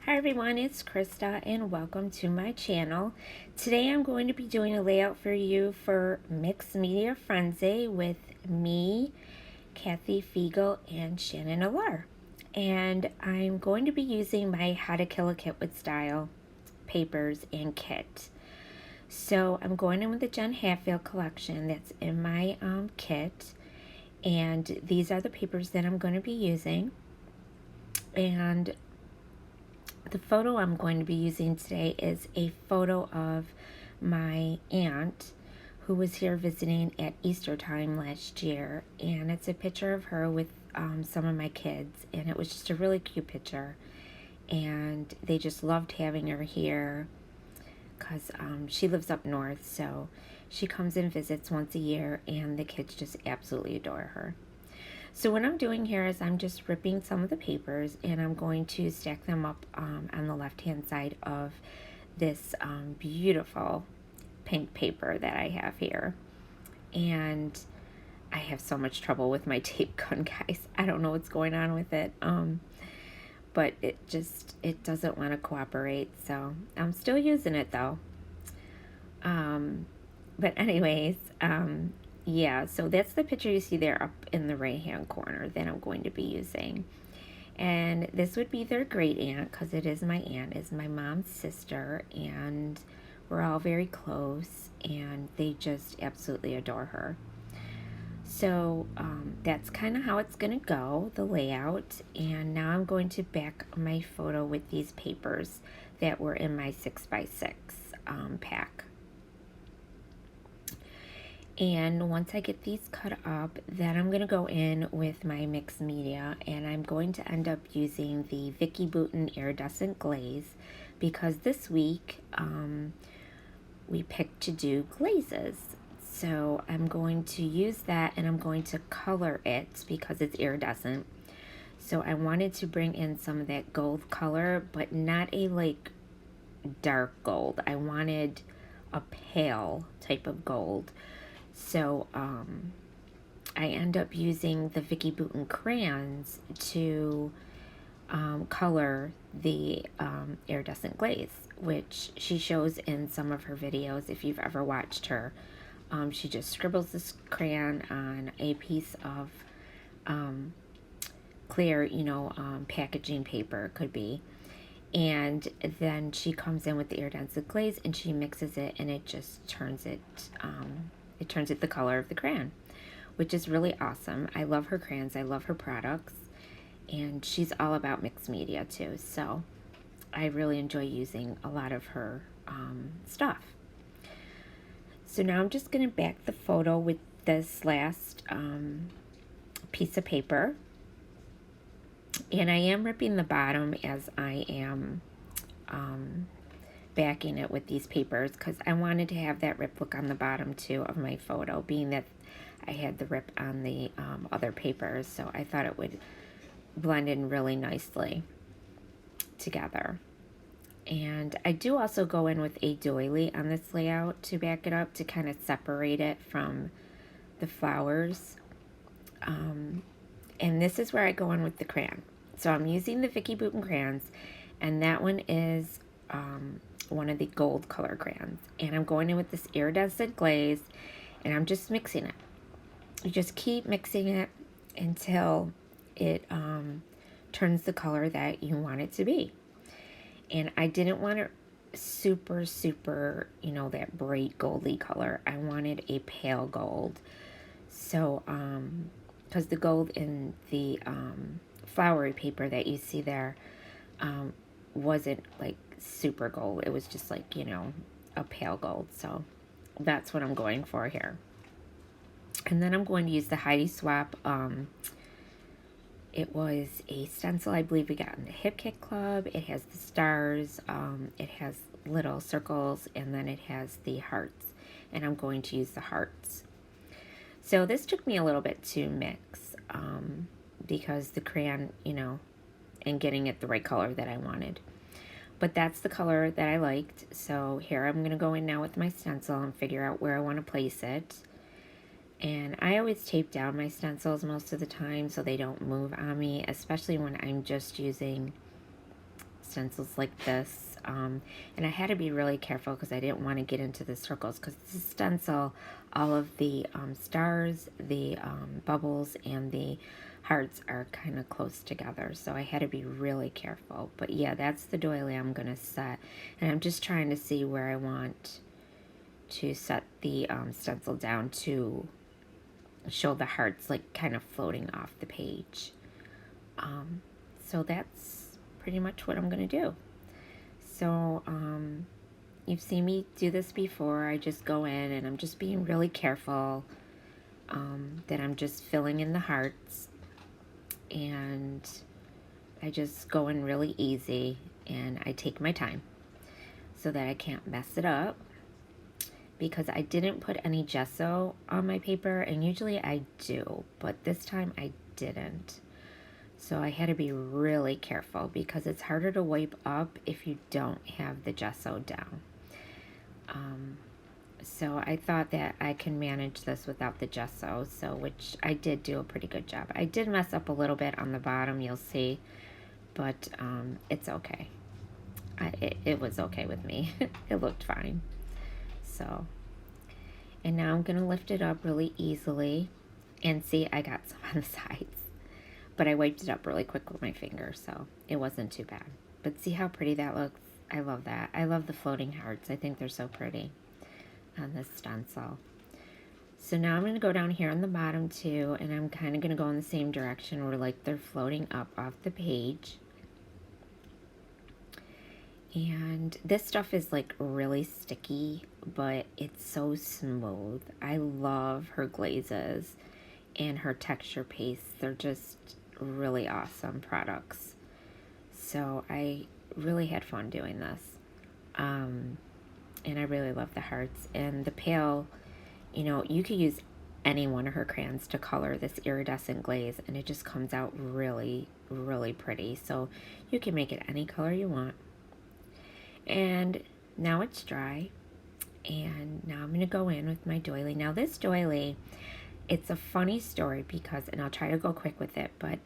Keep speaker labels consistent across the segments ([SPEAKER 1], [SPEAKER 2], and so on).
[SPEAKER 1] Hi everyone, it's Krista and welcome to my channel. Today I'm going to be doing a layout for you for Mixed Media Frenzy with me, Kathy Fiegel, and Shannon Alar. And I'm going to be using my How to Kill a Kit with Style papers and kit. So I'm going in with the Jen Hatfield collection that's in my kit. And these are the papers that I'm going to be using. And the photo I'm going to be using today is a photo of my aunt who was here visiting at Easter time last year, and it's a picture of her with some of my kids, and it was just a really cute picture, and they just loved having her here because she lives up north, so she comes and visits once a year, and the kids just absolutely adore her. So what I'm doing here is I'm just ripping some of the papers and I'm going to stack them up on the left hand side of this beautiful pink paper that I have here. And I have so much trouble with my tape gun, guys. I don't know what's going on with it. But it doesn't want to cooperate. So I'm still using it though. But anyways, yeah, so that's the picture you see there up in the right hand corner that I'm going to be using. And this would be their great aunt, because it is my aunt, is my mom's sister, and we're all very close, and they just absolutely adore her. So that's kind of how it's going to go, the layout. And now I'm going to back my photo with these papers that were in my 6x6 pack. And once I get these cut up, then I'm going to go in with my mixed media, and I'm going to end up using the Vicki Boutin Iridescent Glaze, because this week we picked to do glazes. So I'm going to use that, and I'm going to color it because it's iridescent. So I wanted to bring in some of that gold color, but not a like dark gold. I wanted a pale type of gold. So I end up using the Vicki Boutin crayons to color the iridescent glaze, which she shows in some of her videos. If you've ever watched her, she just scribbles this crayon on a piece of clear, packaging paper, could be. And then she comes in with the iridescent glaze and she mixes it, and it just turns it the color of the crayon, which is really awesome. I love her crayons, I love her products, and she's all about mixed media too, so I really enjoy using a lot of her stuff. So now I'm just going to back the photo with this last piece of paper, and I am ripping the bottom as I am backing it with these papers, because I wanted to have that rip look on the bottom too of my photo, being that I had the rip on the other papers, so I thought it would blend in really nicely together. And I do also go in with a doily on this layout to back it up, to kind of separate it from the flowers. And this is where I go in with the crayon. So I'm using the Vicki Boutin crayons, and that one is one of the gold color crayons, and I'm going in with this iridescent glaze, and I'm just mixing it. You just keep mixing it until it turns the color that you want it to be. And I didn't want it super that bright goldy color. I wanted a pale gold. So because the gold in the flowery paper that you see there wasn't like super gold. It was just like, a pale gold. So that's what I'm going for here. And then I'm going to use the Heidi Swap. It was a stencil I believe we got in the Hip Kit Club. It has the stars, it has little circles, and then it has the hearts. And I'm going to use the hearts. So this took me a little bit to mix because the crayon, and getting it the right color that I wanted. But that's the color that I liked. So here I'm going to go in now with my stencil and figure out where I want to place it. And I always tape down my stencils most of the time so they don't move on me, especially when I'm just using stencils like this. And I had to be really careful because I didn't want to get into the circles, because the stencil, all of the stars, the bubbles, and the hearts are kind of close together, so I had to be really careful. But yeah, that's the doily I'm going to set, and I'm just trying to see where I want to set the stencil down to show the hearts like kind of floating off the page. So that's pretty much what I'm going to do. So you've seen me do this before. I just go in and I'm just being really careful that I'm just filling in the hearts, and I just go in really easy, and I take my time so that I can't mess it up, because I didn't put any gesso on my paper, and usually I do, but this time I didn't. So I had to be really careful because it's harder to wipe up if you don't have the gesso down. So I thought that I can manage this without the gesso, so which I did do a pretty good job. I did mess up a little bit on the bottom, you'll see, but it's okay. It was okay with me. It looked fine. So, and now I'm going to lift it up really easily, and see, I got some on the sides, but I wiped it up really quick with my finger, so it wasn't too bad. But see how pretty that looks? I love that. I love the floating hearts. I think they're so pretty on this stencil. So now I'm going to go down here on the bottom too, and I'm kind of going to go in the same direction where like they're floating up off the page. And this stuff is like really sticky, but it's so smooth. I love her glazes and her texture pastes. They're just really awesome products. So I really had fun doing this. And I really love the hearts. And the pale, you know, you could use any one of her crayons to color this iridescent glaze, and it just comes out really, really pretty. So you can make it any color you want. And now it's dry, and now I'm going to go in with my doily. Now this doily, it's a funny story because, and I'll try to go quick with it, but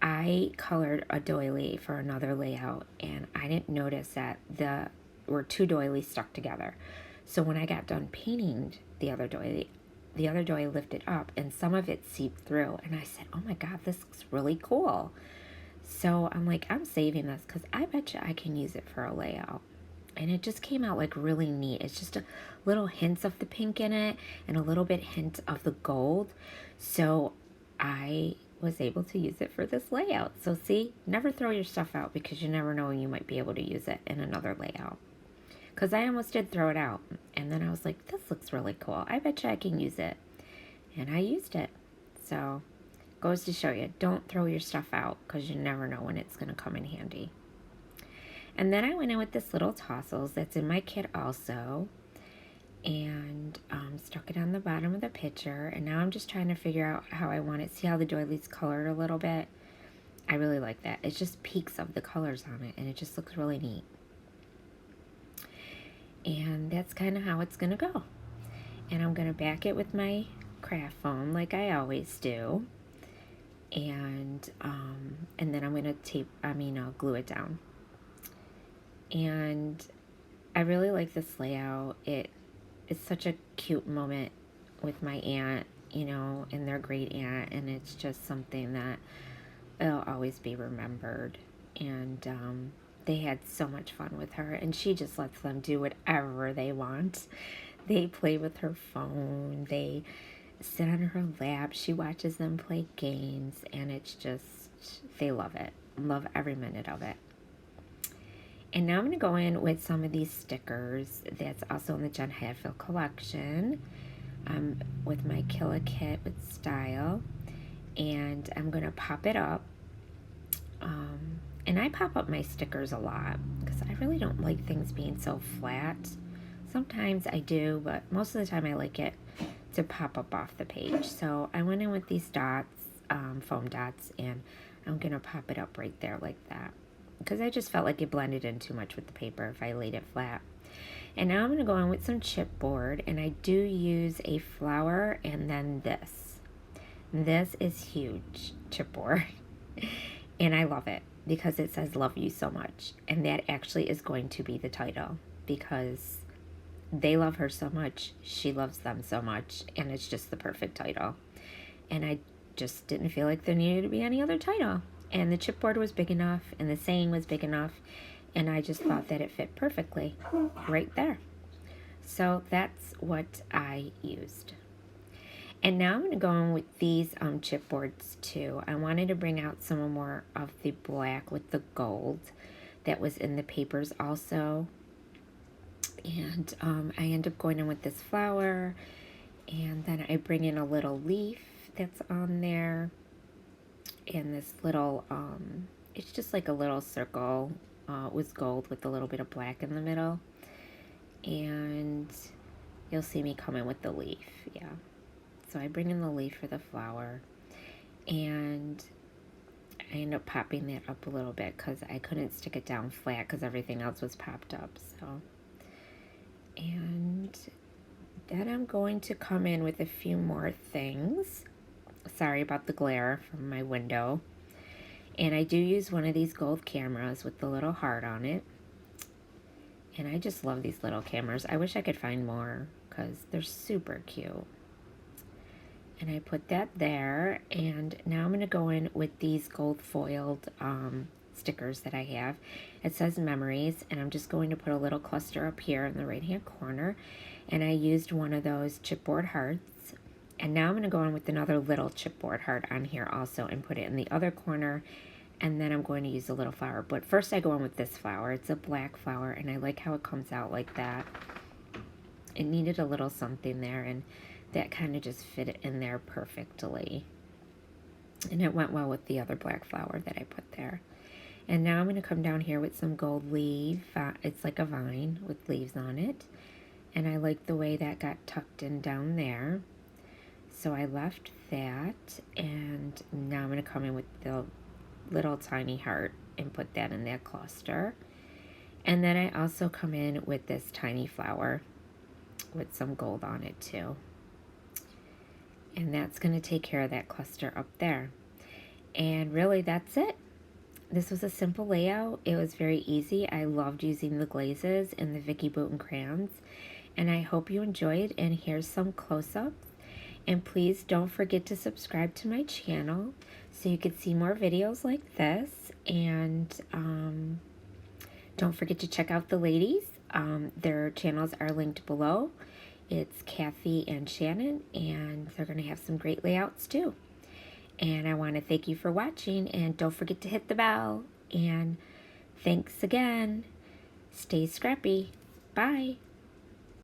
[SPEAKER 1] I colored a doily for another layout, and I didn't notice that there were two doilies stuck together. So when I got done painting the other doily lifted up, and some of it seeped through, and I said, oh my God, this looks really cool. So I'm like, I'm saving this because I bet you I can use it for a layout. And it just came out like really neat. It's just a little hints of the pink in it and a little bit hint of the gold. So I was able to use it for this layout. So see, never throw your stuff out, because you never know when you might be able to use it in another layout. Because I almost did throw it out, and then I was like, this looks really cool. I bet you I can use it. And I used it. So goes to show you, don't throw your stuff out, because you never know when it's going to come in handy. And then I went in with this little tassels that's in my kit also, and stuck it on the bottom of the picture. And now I'm just trying to figure out how I want it. See how the doily's colored a little bit? I really like that. It's just peaks of the colors on it, and it just looks really neat. And that's kind of how it's going to go. And I'm going to back it with my craft foam like I always do. And then I'm going to glue it down. And I really like this layout. It's such a cute moment with my aunt, you know, and their great aunt, and it's just something that it'll always be remembered. And they had so much fun with her, and she just lets them do whatever they want. They play with her phone, they sit on her lap, she watches them play games, and it's just, they love it. Love every minute of it. And now I'm going to go in with some of these stickers that's also in the Jen Hadfield collection, with my Killa Kit with Style. And I'm going to pop it up. And I pop up my stickers a lot because I really don't like things being so flat. Sometimes I do, but most of the time I like it to pop up off the page. So I went in with these dots, foam dots, and I'm going to pop it up right there like that, because I just felt like it blended in too much with the paper if I laid it flat. And now I'm going to go in with some chipboard, and I do use a flower and then this. This is huge chipboard, and I love it. because it says love you so much. And that actually is going to be the title, because they love her so much, she loves them so much, and it's just the perfect title. And I just didn't feel like there needed to be any other title. And the chipboard was big enough, and the saying was big enough, and I just thought that it fit perfectly right there. So that's what I used. And now I'm going to go on with these chipboards too. I wanted to bring out some more of the black with the gold that was in the papers also. And I end up going in with this flower, and then I bring in a little leaf that's on there, and this little, it's just like a little circle with gold with a little bit of black in the middle. And you'll see me come in with the leaf, yeah. So I bring in the leaf for the flower, and I end up popping that up a little bit because I couldn't stick it down flat because everything else was popped up. So, and then I'm going to come in with a few more things. Sorry about the glare from my window. And I do use one of these gold cameras with the little heart on it. And I just love these little cameras. I wish I could find more because they're super cute. And I put that there. And now I'm going to go in with these gold foiled stickers that I have. It says memories, and I'm just going to put a little cluster up here in the right hand corner. And I used one of those chipboard hearts. And now I'm going to go in with another little chipboard heart on here also and put it in the other corner. And then I'm going to use a little flower. But first I go in with this flower. It's a black flower, and I like how it comes out like that. It needed a little something there, and that kind of just fit it in there perfectly. And it went well with the other black flower that I put there. And now I'm going to come down here with some gold leaf. It's like a vine with leaves on it. And I like the way that got tucked in down there. So I left that, and now I'm going to come in with the little tiny heart and put that in that cluster. And then I also come in with this tiny flower with some gold on it too. And that's going to take care of that cluster up there. And really that's it. This was a simple layout. It was very easy. I loved using the glazes and the Vicky Boughton crayons. And I hope you enjoyed. And here's some close-ups. And please don't forget to subscribe to my channel so you can see more videos like this. And don't forget to check out the ladies. Their channels are linked below. It's Kathy and Shannon, and they're going to have some great layouts too. And I want to thank you for watching, and don't forget to hit the bell. And thanks again. Stay scrappy. Bye.